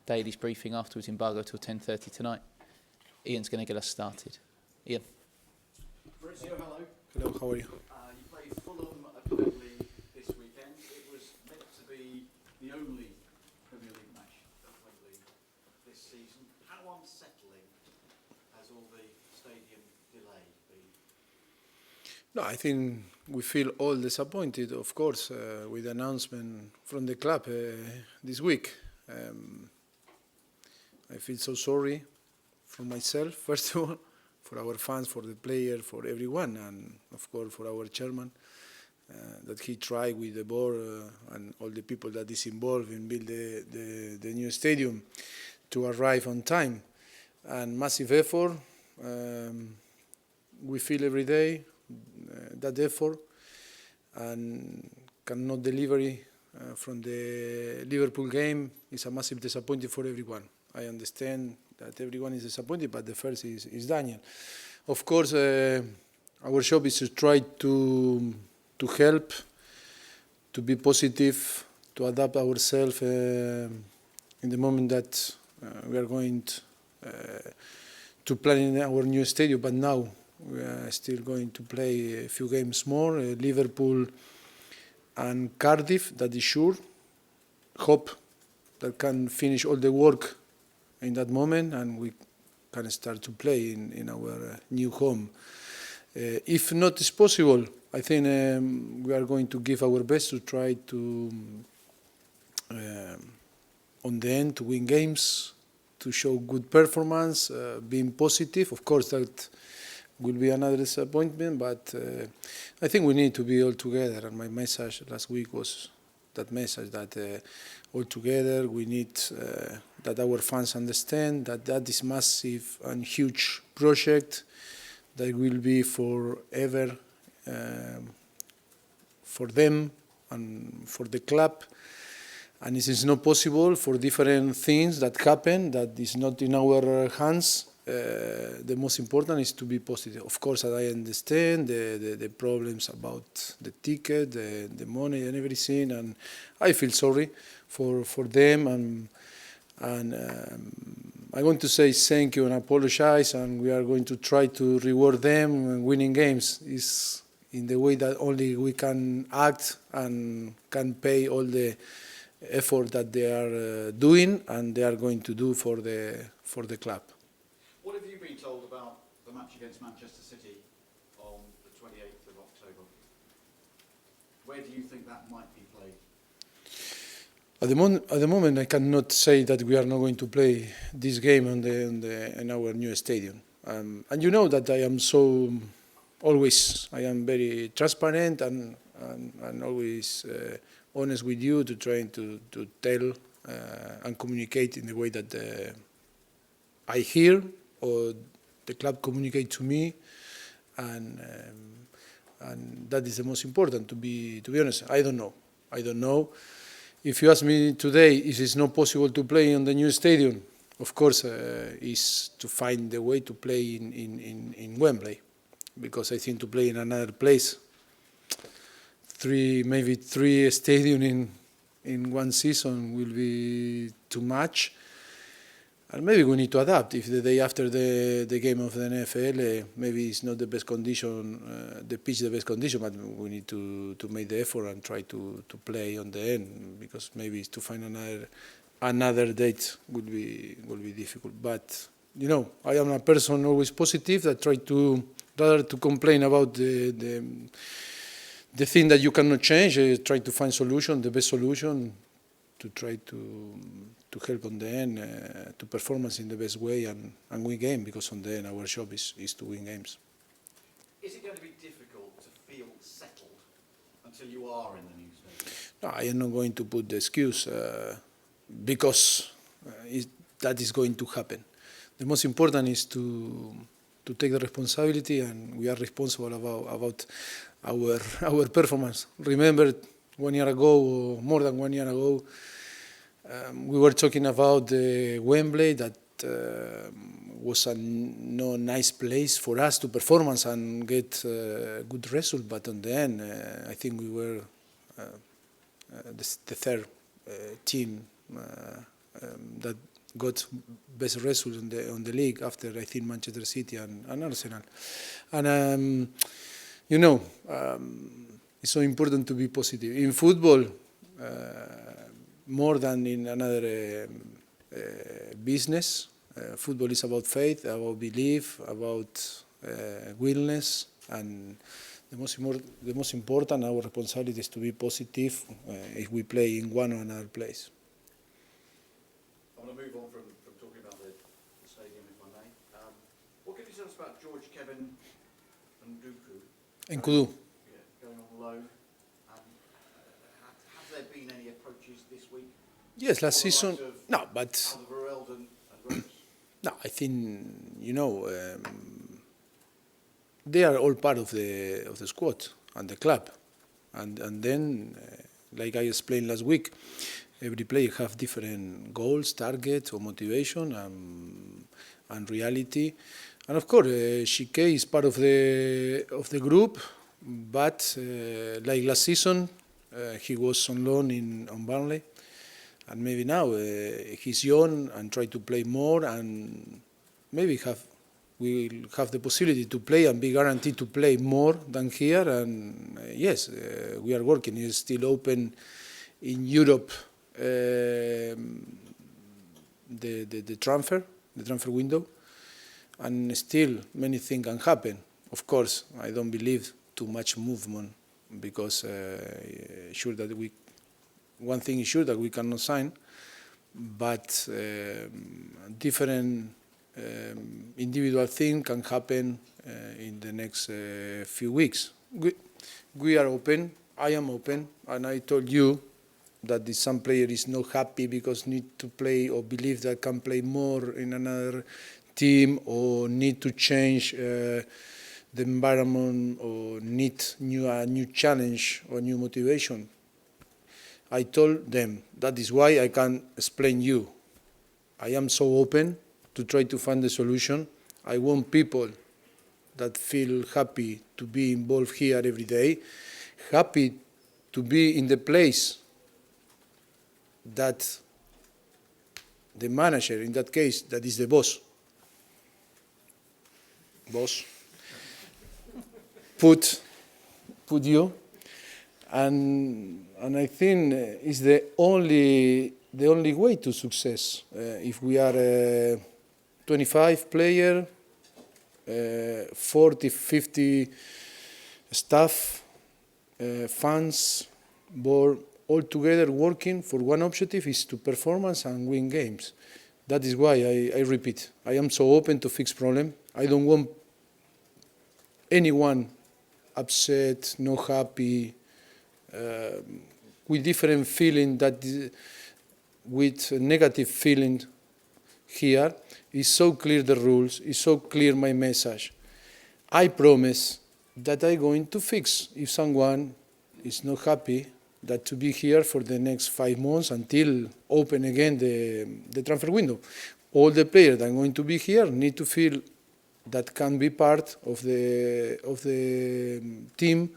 Daly's briefing afterwards, embargo till 10:30 tonight. Ian's going to get us started. Ian. Mauricio, hello. Hello, how are you? You played Fulham at the Premier League this weekend. It was meant to be the only Premier League match at the Premier League this season. How unsettling has all the stadium delay been? No, I think we feel all disappointed, of course, with the announcement from the club this week. I feel so sorry for myself, first of all, for our fans, for the players, for everyone, and of course for our chairman, that he tried with the board and all the people that is involved in build the new stadium to arrive on time. And massive effort. We feel every day that effort, and cannot deliver from the Liverpool game is a massive disappointment for everyone. I understand that everyone is disappointed, but the first is Daniel. Of course, our job is to try to help, to be positive, to adapt ourselves in the moment that we are going to play in our new stadium. But now we are still going to play a few games more, Liverpool and Cardiff, that is sure. Hope that can finish all the work in that moment and we can start to play in our new home. If not is possible, I think we are going to give our best to try to, on the end, to win games, to show good performance, being positive. Of course, that will be another disappointment, but I think we need to be all together. And my message last week was that message that all together we need that our fans understand that is massive and huge project that will be forever for them and for the club. And it is not possible for different things that happen that is not in our hands. The most important is to be positive. Of course, I understand the problems about the ticket, the money and everything, and I feel sorry for them. And I want to say thank you and apologize, and we are going to try to reward them. Winning games is in the way that only we can act and can pay all the effort that they are doing and they are going to do for the club. What have you been told about the match against Manchester City on the 28th of October? Where do you think that might be played? At the moment, I cannot say that we are not going to play this game in our new stadium. And you know that I am very transparent and always honest with you to try to tell and communicate in the way that I hear or the club communicate to me, and that is the most important. To be honest, I don't know. If you ask me today, if it's not possible to play in the new stadium, of course, is to find the way to play in Wembley, because I think to play in another place, maybe three stadiums in one season will be too much. And maybe we need to adapt. If the day after the game of the NFL, maybe it's not the best condition, the pitch the best condition, but we need to make the effort and try to play on the end, because maybe to find another date would be difficult. But you know, I am a person always positive that try to rather to complain about the thing that you cannot change, try to find solution, the best solution, to try to help on the end to performance in the best way and win game, because on the end our job is to win games. Is it going to be difficult to feel settled until you are in the new stadium? No, I am not going to put the excuse because that is going to happen. The most important is to take the responsibility, and we are responsible about our performance. Remember 1 year ago, or more than 1 year ago, we were talking about the Wembley, that was a no nice place for us to performance and get good result. But on the end, I think we were the third team that got best result on the league after, I think, Manchester City and Arsenal. And it's so important to be positive in football, more than in another business. Football is about faith, about belief, about willingness, and the most important, our responsibility is to be positive if we play in one or another place. I want to move on from talking about the stadium, if I may. What can you tell us about George, Kevin, and Nkudu. Yeah, going on loan. Have there been any approaches this week? Yes, last season. No, but Alderweireld and Rose? no, I think they are all part of the squad and the club, and then, like I explained last week, every player have different goals, targets, or motivation, and reality. And of course, Shike is part of the group, but like last season, he was on loan on Burnley, and maybe now he's young and try to play more, and maybe we'll have the possibility to play and be guaranteed to play more than here. And yes, we are working. It's still open in Europe, the transfer window, and still many things can happen. Of course, I don't believe too much movement, because one thing is sure, that we cannot sign, but different individual thing can happen in the next few weeks. We are open. I am open, and I told you that if some player is not happy because need to play or believe that can play more in another team, or need to change the environment, or need a new challenge or new motivation, I told them that is why I can explain you. I am so open to try to find the solution. I want people that feel happy to be involved here every day, happy to be in the place that the manager, in that case, that is the boss, put you, and I think it's the only way to success. If we are 25 player, 40, 50 staff, fans, board, all together working for one objective, is to performance and win games. That is why I repeat, I am so open to fix problem. I don't want anyone upset, not happy, with different feeling, with negative feeling here. It's so clear the rules, it's so clear my message. I promise that I'm going to fix if someone is not happy, that to be here for the next 5 months until open again the transfer window. All the players that are going to be here need to feel that can be part of the team,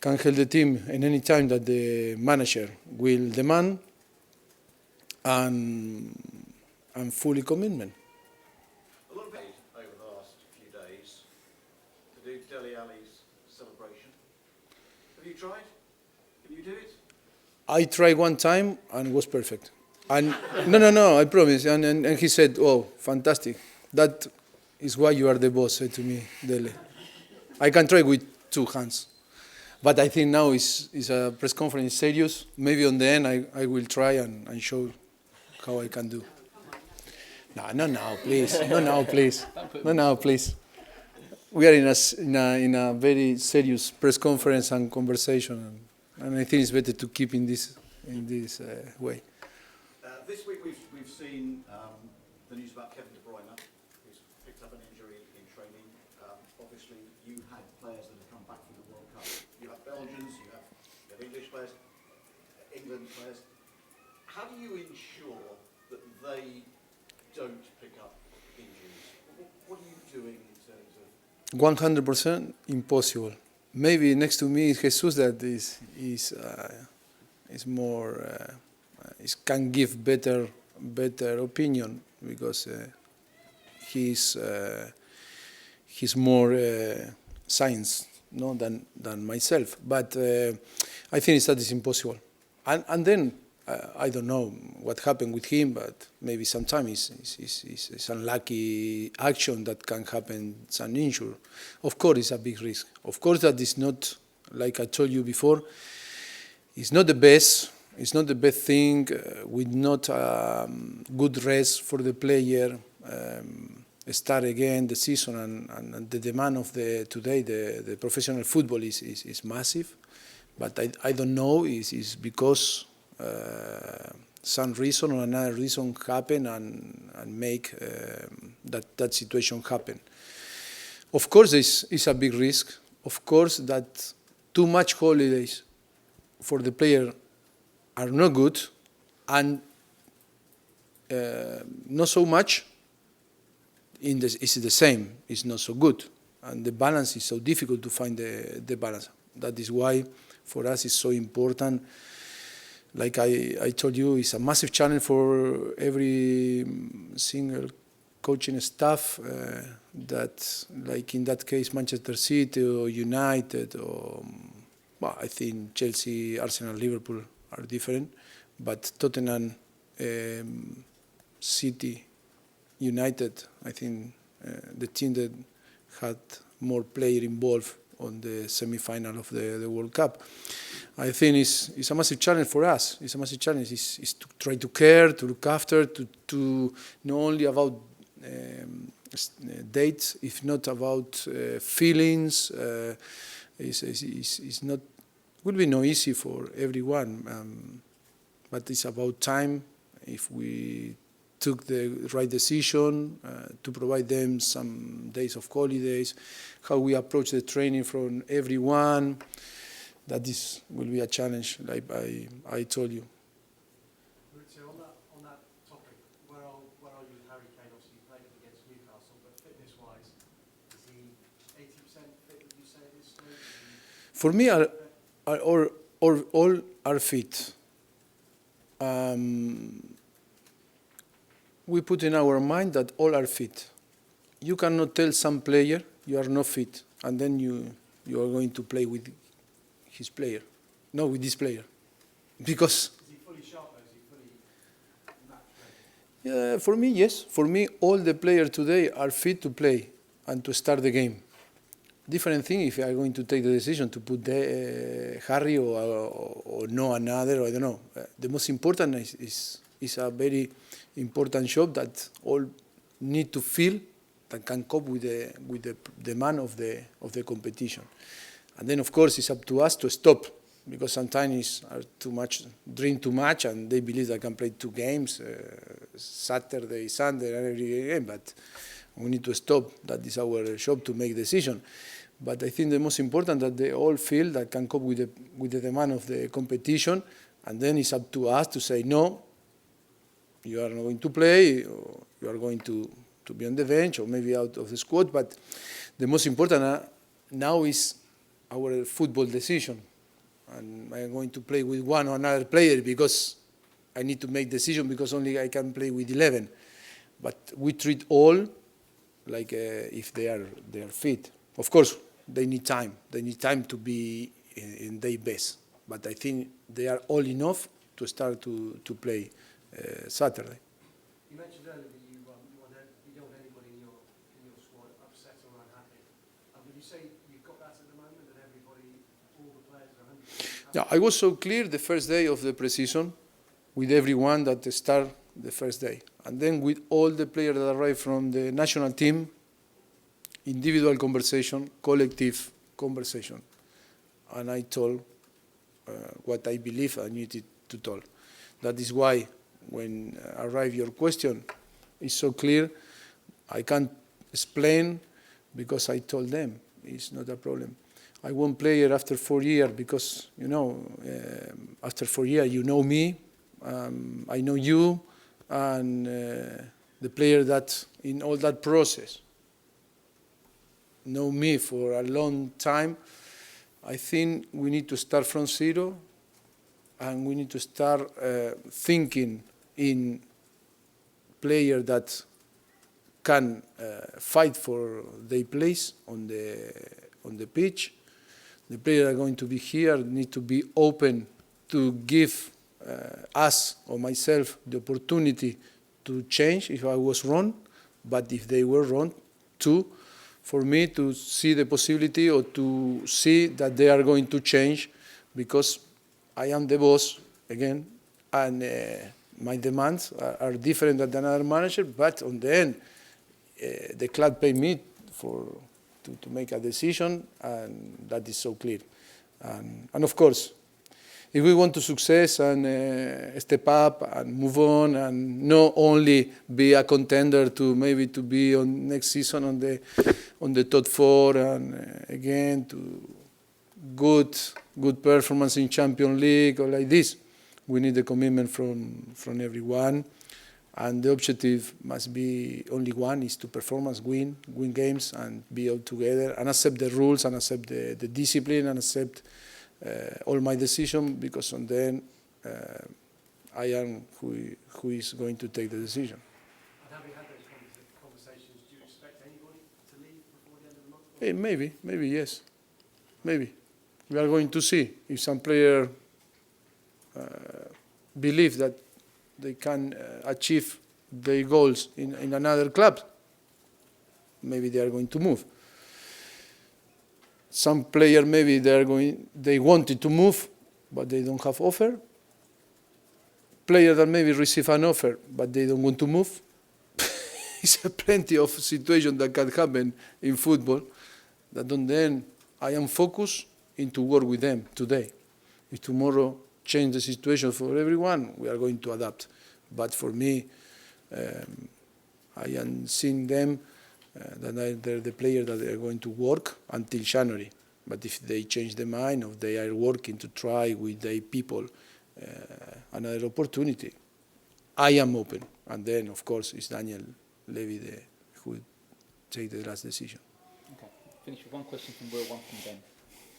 can help the team in any time that the manager will demand, and fully commitment. A lot of it over the last few days to do Dele Alli's celebration. Have you tried? Can you do it? I tried one time and was perfect. And no, I promise. And he said, "Oh, fantastic! That is why you are the boss," said to me, Dele. I can try with 2 hands, but I think now is a press conference serious. Maybe on the end I will try and show how I can do. No, not now, please. Not now, please. Not now, please. We are in a very serious press conference and conversation, and I think it's better to keep in this way. This week we've seen the news about Kevin De Bruyne, who's picked up an injury in training. Obviously, you had players that have come back from the World Cup. You have Belgians, you have English players, England players. How do you ensure that they don't pick up injuries? What are you doing in terms of... 100% impossible. Maybe next to me is Jesus, that is more, can give better better opinion because he's more science, no, than myself. But I think that is impossible. And then I don't know what happened with him, but maybe sometimes it's unlucky action that can happen, some injury. Of course, it's a big risk. Of course, that is not, like I told you before, it's not the best. It's not the best thing with not good rest for the player. Start again the season, and the demand of today, the professional football is massive. But I don't know, is because some reason or another reason happen and make that situation happen. Of course, it's a big risk. Of course, that too much holidays for the player are not good, and not so much is the same. It's not so good, and the balance is so difficult to find the balance. That is why for us it's so important. Like I told you, it's a massive challenge for every single coaching staff. That, like in that case, Manchester City or United, or well, I think Chelsea, Arsenal, Liverpool are different, but Tottenham, City, United, I think the team that had more players involved on the semi-final of the World Cup. I think it's a massive challenge for us. It's a massive challenge. It's to try to care, to look after, to not only about dates, if not about feelings. It's not, will be no easy for everyone, but it's about time. If we took the right decision to provide them some days of holidays, how we approach the training from everyone, that will be a challenge, like I told you. Mauricio, on that topic, where are you with Harry Kane? Obviously, you played against Newcastle, but fitness-wise, is he 80% fit, would you say, at this stage? For me, all are fit. We put in our mind that all are fit. You cannot tell some player you are not fit, and then you are going to play with his player, no, with this player, because. Is he fully sharp, or is he fully match ready? Yeah, for me, yes. For me, all the players today are fit to play and to start the game. Different thing if I are going to take the decision to put Harry or no another, or I don't know. The most important is a very important job that all need to feel that can cope with the demand of the competition. And then of course it's up to us to stop, because sometimes are too much, drink too much, and they believe they can play 2 games, Saturday, Sunday, and every game. But we need to stop. That is our job, to make decision. But I think the most important that they all feel that can cope with the demand of the competition, and then it's up to us to say no. You are not going to play, or you are going to be on the bench, or maybe out of the squad. But the most important now is our football decision. And I am going to play with one or another player because I need to make decision, because only I can play with 11. But we treat all like if they are fit. Of course, they need time. They need time to be in their best. But I think they are all enough to start to play Saturday. You mentioned earlier that you don't want anybody in your squad upset or unhappy. Would you say you've got that at the moment, and everybody, all the players are 100% happy? Yeah, I was so clear the first day of the preseason with everyone that start the first day, and then with all the players that arrived from the national team. Individual conversation, collective conversation, and I told what I believe I needed to tell. That is why, when arrive your question, it's so clear. I can't explain, because I told them it's not a problem. I won't play it after 4 years because, after 4 years you know me, I know you, and the player that in all that process know me for a long time. I think we need to start from zero, and we need to start thinking in player that can fight for their place on the pitch. The players that are going to be here need to be open to give us or myself the opportunity to change if I was wrong, but if they were wrong too, for me to see the possibility or to see that they are going to change, because I am the boss again, and my demands are different than another manager, but on the end, the club paid me to make a decision, and that is so clear. And of course, if we want to success and step up and move on and not only be a contender to maybe to be on next season on the top four and again to good performance in Champions League or like this, we need a commitment from everyone. And the objective must be only one, is to performance, win games, and be all together, and accept the rules, and accept the discipline, and accept all my decisions, because on the end, I am who is going to take the decision. And having had those conversations, do you expect anybody to leave before the end of the month? Maybe yes. Maybe. We are going to see if some player believe that they can achieve their goals in another club. Maybe they are going to move. Some player maybe they wanted to move, but they don't have offer. Player that maybe receive an offer, but they don't want to move. It's a plenty of situations that can happen in football. That on the end, I am focused into work with them today. If tomorrow change the situation for everyone, we are going to adapt. But for me, I am seeing them that they're the player that they are going to work until January. But if they change their mind, or they are working to try with their people another opportunity, I am open. And then, of course, it's Daniel Levy who will take the last decision. Okay. Finish with one question from Will, one from Ben.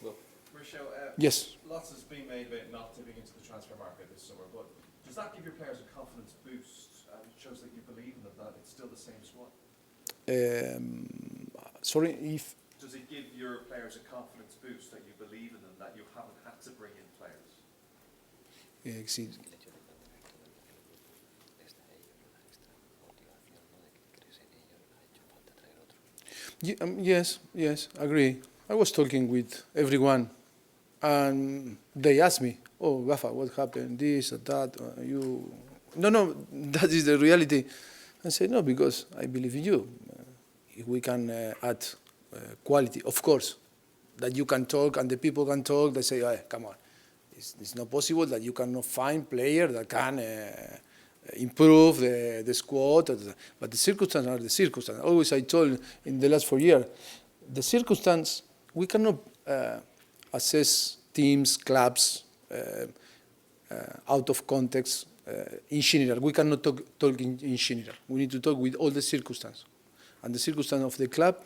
Will. Mauricio, Yes. lots has been made about not dipping into the transfer market this summer, but does that give your players a confidence boost and it shows that you believe in them, that it's still the same squad? Sorry, if Does it give your players a confidence boost that you believe in them, that you haven't had to bring in players? sí. Yes, agree. I was talking with everyone, and they asked me, "Oh, Rafa, what happened? This or that? You?" No, that is the reality. I say no, because I believe in you. If we can add quality, of course, that you can talk and the people can talk. They say, "Hey, come on, it's not possible that you cannot find player that can." Improve the squad, but the circumstances are the circumstances. Always I told in the last 4 years, the circumstance, we cannot assess teams, clubs out of context in general. We cannot talk in general. We need to talk with all the circumstances. And the circumstances of the club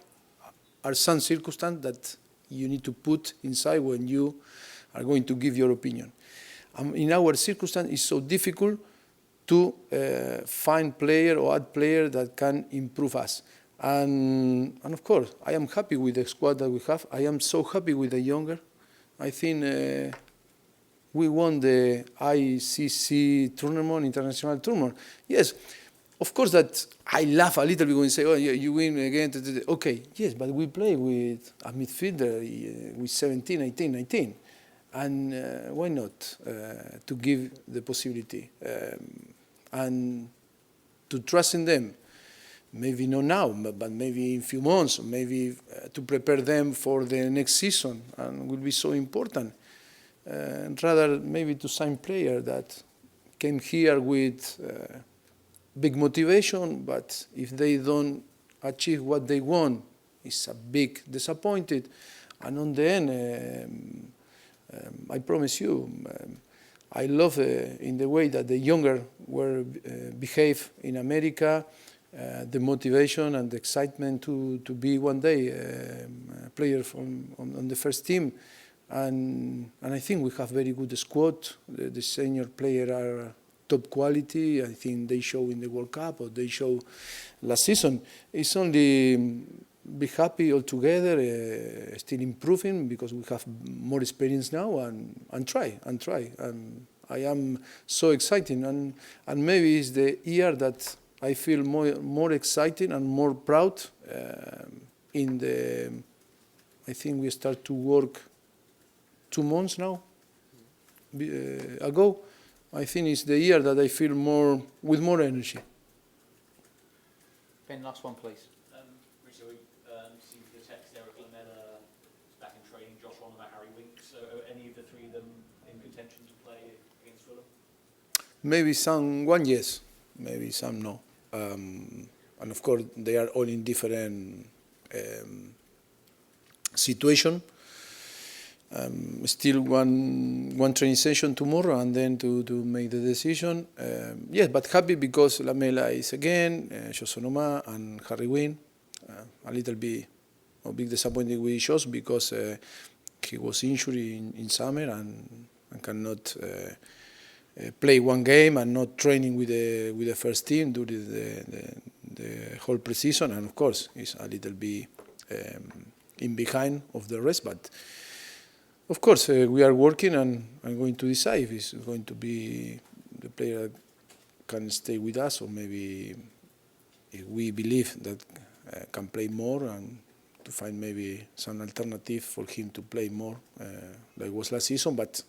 are some circumstances that you need to put inside when you are going to give your opinion. In our circumstance, it's so difficult to find player or add player that can improve us. And of course, I am happy with the squad that we have. I am so happy with the younger. I think we won the ICC tournament, international tournament. Yes, of course that I laugh a little bit when you say, "Oh, you win again." Okay, yes, but we play with a midfielder with 17, 18, 19. And why not to give the possibility and to trust in them? Maybe not now, but maybe in a few months, maybe to prepare them for the next season, and will be so important. Rather, maybe to sign players that came here with big motivation, but if they don't achieve what they want, it's a big disappointed. And on the end, I promise you, I love in the way that the younger were behave in America, the motivation and the excitement to be one day a player on the first team, and I think we have very good squad. The senior players are top quality. I think they show in the World Cup or they show last season. It's only be happy all together, still improving because we have more experience now and try. I am so excited and maybe it's the year that I feel more excited and more proud. I think we start to work 2 months now ago. I think it's the year that I feel with more energy. Ben, last one, please. Mauricio, seeing the text, Eric Lamela is back in training, Josh on about Harry Winks. So are any of the three of them in contention to play against Fulham? Maybe one yes, maybe some no. And of course, they are all in different situation. Still one training session tomorrow and then to make the decision. Yes, but happy because Lamela is again, Josh Onoma and Harry Wynn. A little bit a big disappointing with Josh because he was injured in summer and cannot play one game and not training with the first team during the whole preseason. And of course, he's a little bit in behind of the rest, but of course we are working and I'm going to decide if it's going to be the player that can stay with us or maybe if we believe that can play more and to find maybe some alternative for him to play more like was last season, but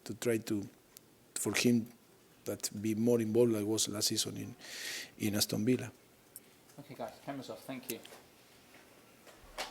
to try for him that be more involved like was last season in Aston Villa. Okay, guys, cameras off. Thank you.